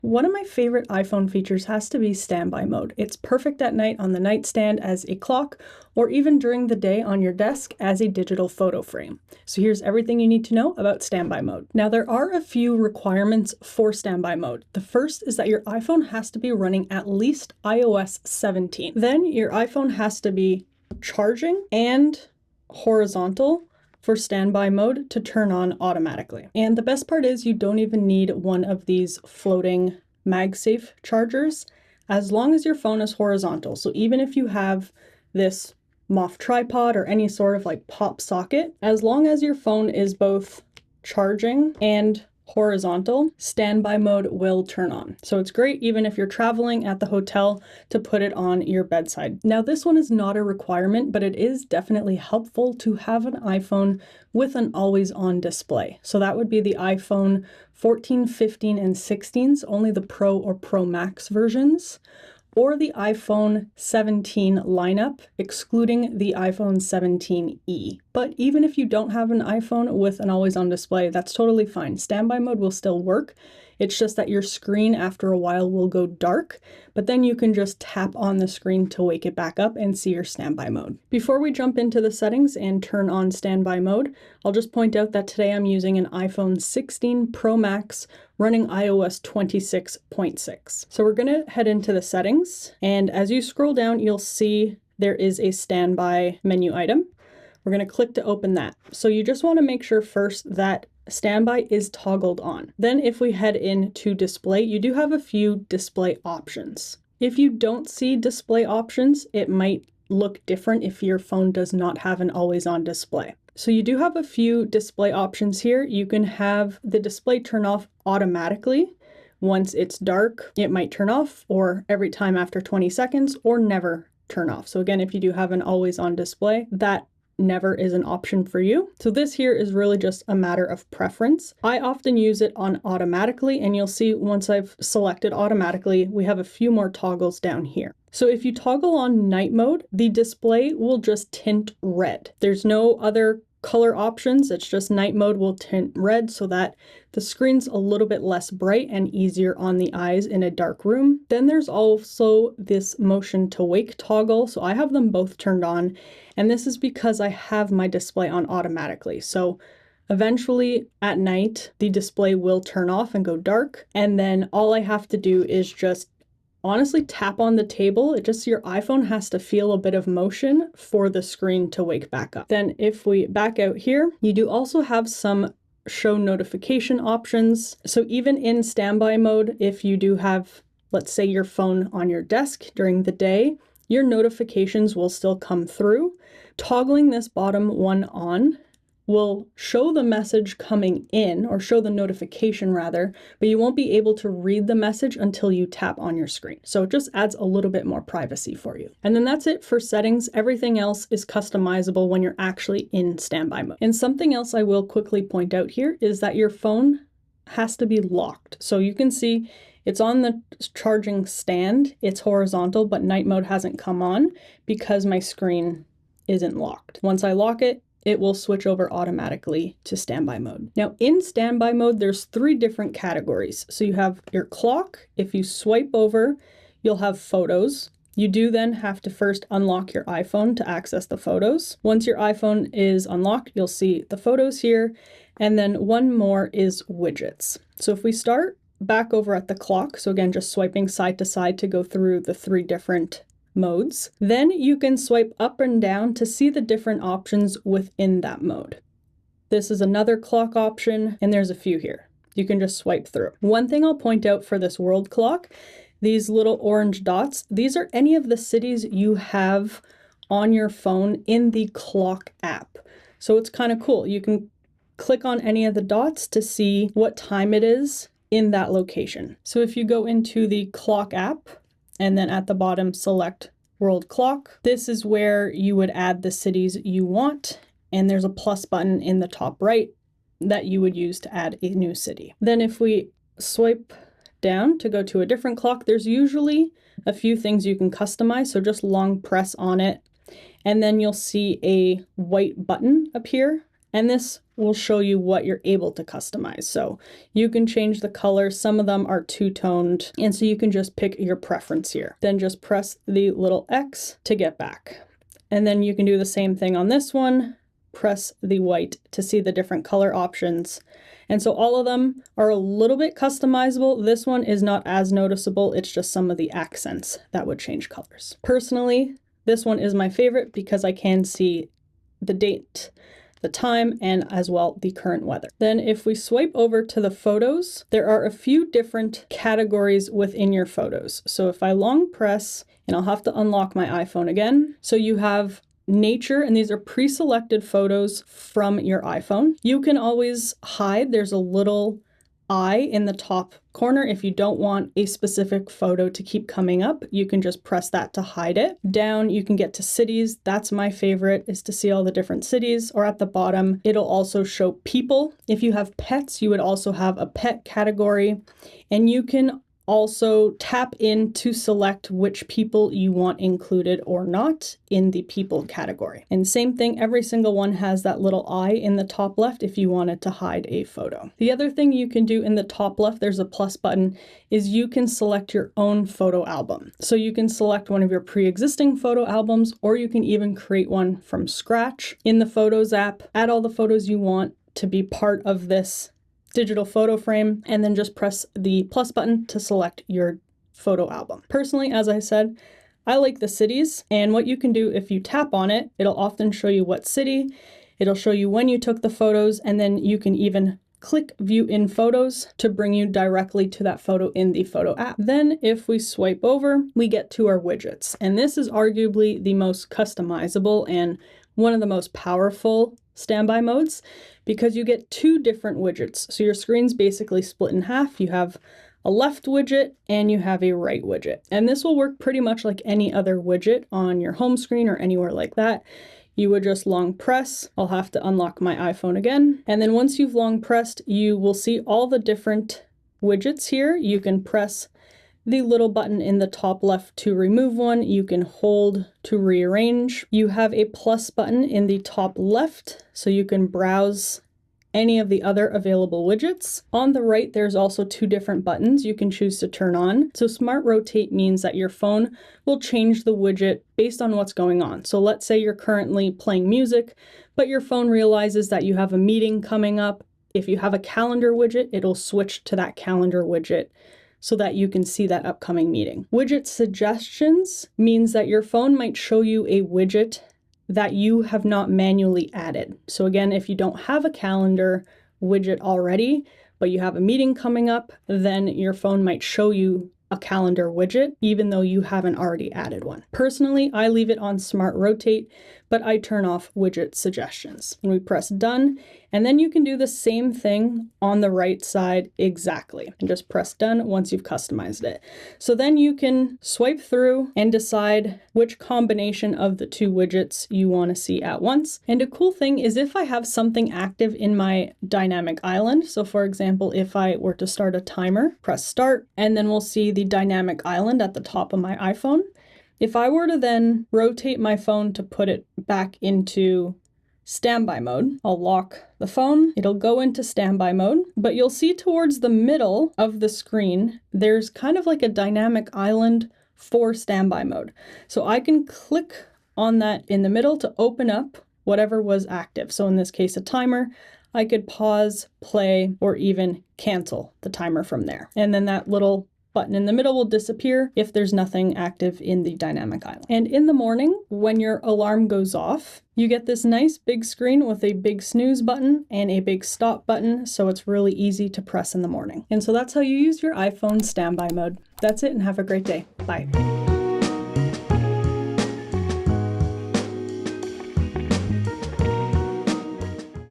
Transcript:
One of my favorite iPhone features has to be standby mode. It's perfect at night on the nightstand as a clock, or even during the day on your desk as a digital photo frame. So here's everything you need to know about standby mode. Now there are a few requirements for standby mode. The first is that your iPhone has to be running at least iOS 17. Then your iPhone has to be charging and horizontal for standby mode to turn on automatically. And the best part is you don't even need one of these floating MagSafe chargers as long as your phone is horizontal. So even if you have this MOF tripod or any sort of like pop socket, as long as your phone is both charging and horizontal, standby mode will turn on. So it's great even if you're traveling at the hotel to put it on your bedside. Now this one is not a requirement, but it is definitely helpful to have an iPhone with an always on display. So that would be the iPhone 14, 15, and 16s, only the Pro or Pro Max versions, or the iPhone 17 lineup, excluding the iPhone 17e. But even if you don't have an iPhone with an always-on display, that's totally fine. Standby mode will still work. It's just that your screen after a while will go dark, but then you can just tap on the screen to wake it back up and see your standby mode. Before we jump into the settings and turn on standby mode, I'll just point out that today I'm using an iPhone 16 Pro Max running iOS 26.6. So we're gonna head into the settings, and as you scroll down, you'll see there is a standby menu item. We're gonna click to open that. So you just wanna make sure first that standby is toggled on. Then if we head into display, you do have a few display options. If you don't see display options, it might look different if your phone does not have an always on display. So you do have a few display options here. You can have the display turn off automatically. Once it's dark, it might turn off, or every time after 20 seconds, or never turn off. So again, if you do have an always on display, that never is an option for you. So this here is really just a matter of preference. I often use it on automatically, and you'll see once I've selected automatically, we have a few more toggles down here. So if you toggle on night mode, the display will just tint red. There's no other color options. It's just night mode will tint red so that the screen's a little bit less bright and easier on the eyes in a dark room. Then there's also this motion to wake toggle. So I have them both turned on, and this is because I have my display on automatically. So eventually at night, the display will turn off and go dark. And then all I have to do is just honestly tap on the table. It just, your iPhone has to feel a bit of motion for the screen to wake back up. Then if we back out here, you do also have some show notification options. So even in standby mode, if you do have, let's say, your phone on your desk during the day, your notifications will still come through. Toggling this bottom one on will show the message coming in, or show the notification rather, but you won't be able to read the message until you tap on your screen. So it just adds a little bit more privacy for you. And then that's it for settings. Everything else is customizable when you're actually in standby mode. And something else I will quickly point out here is that your phone has to be locked. So you can see it's on the charging stand, it's horizontal, but night mode hasn't come on because my screen isn't locked. Once I lock it, it will switch over automatically to standby mode. Now in standby mode, there's 3 different categories. So you have your clock. If you swipe over, you'll have photos. You do then have to first unlock your iPhone to access the photos. Once your iPhone is unlocked, you'll see the photos here. And then one more is widgets. So if we start back over at the clock, so again, just swiping side to side to go through the 3 different modes, then you can swipe up and down to see the different options within that mode. This is another clock option, and there's a few here. You can just swipe through. One thing I'll point out for this world clock, these little orange dots, these are any of the cities you have on your phone in the clock app. So it's kind of cool. You can click on any of the dots to see what time it is in that location. So if you go into the clock app, and then at the bottom, select world clock. This is where you would add the cities you want. And there's a plus button in the top right that you would use to add a new city. Then if we swipe down to go to a different clock, there's usually a few things you can customize. So just long press on it, and then you'll see a white button appear And this will show you what you're able to customize. So you can change the color. Some of them are two-toned, and so you can just pick your preference here. Then just press the little X to get back. And then you can do the same thing on this one. Press the white to see the different color options. And so all of them are a little bit customizable. This one is not as noticeable. It's just some of the accents that would change colors. Personally, this one is my favorite because I can see the date, the time, and as well the current weather. Then if we swipe over to the photos, there are a few different categories within your photos. So if I long press, and I'll have to unlock my iPhone again. So you have nature, and these are pre-selected photos from your iPhone. You can always hide. There's a little eye in the top corner. If you don't want a specific photo to keep coming up, you can just press that to hide it. Down, you can get to cities. That's my favorite, is to see all the different cities. Or at the bottom, it'll also show people. If you have pets, you would also have a pet category, and you can also tap in to select which people you want included or not in the people category. And same thing, every single one has that little eye in the top left if you wanted to hide a photo. The other thing you can do in the top left, there's a plus button, is you can select your own photo album. So you can select one of your pre-existing photo albums, or you can even create one from scratch in the Photos app. Add all the photos you want to be part of this digital photo frame, and then just press the plus button to select your photo album. Personally, as I said, I like the cities, and what you can do if you tap on it, it'll often show you what city, it'll show you when you took the photos, and then you can even click view in photos to bring you directly to that photo in the photo app. Then if we swipe over, we get to our widgets, and this is arguably the most customizable and one of the most powerful standby modes, because you get two different widgets. So your screen's basically split in half. You have a left widget and you have a right widget. And this will work pretty much like any other widget on your home screen or anywhere like that. You would just long press. I'll have to unlock my iPhone again. And then once you've long pressed, you will see all the different widgets here. You can press the little button in the top left to remove one. You can hold to rearrange. You have a plus button in the top left, so you can browse any of the other available widgets. On the right, there's also two different buttons you can choose to turn on. So Smart Rotate means that your phone will change the widget based on what's going on. So let's say you're currently playing music, but your phone realizes that you have a meeting coming up. If you have a calendar widget, it'll switch to that calendar widget so that you can see that upcoming meeting. Widget suggestions means that your phone might show you a widget that you have not manually added. So again, if you don't have a calendar widget already, but you have a meeting coming up, then your phone might show you a calendar widget, even though you haven't already added one. Personally, I leave it on Smart Rotate, but I turn off widget suggestions. And we press done, and then you can do the same thing on the right side exactly, and just press done once you've customized it. So then you can swipe through and decide which combination of the two widgets you want to see at once. And a cool thing is if I have something active in my dynamic island, so for example, if I were to start a timer, press start, and then we'll see the dynamic island at the top of my iPhone. If I were to then rotate my phone to put it back into standby mode, I'll lock the phone, it'll go into standby mode, but you'll see towards the middle of the screen, there's kind of like a dynamic island for standby mode. So I can click on that in the middle to open up whatever was active. So in this case, a timer, I could pause, play, or even cancel the timer from there. And then that little button in the middle will disappear if there's nothing active in the dynamic island. And in the morning, when your alarm goes off, you get this nice big screen with a big snooze button and a big stop button, so it's really easy to press in the morning. And so that's how you use your iPhone standby mode. That's it, and have a great day. Bye.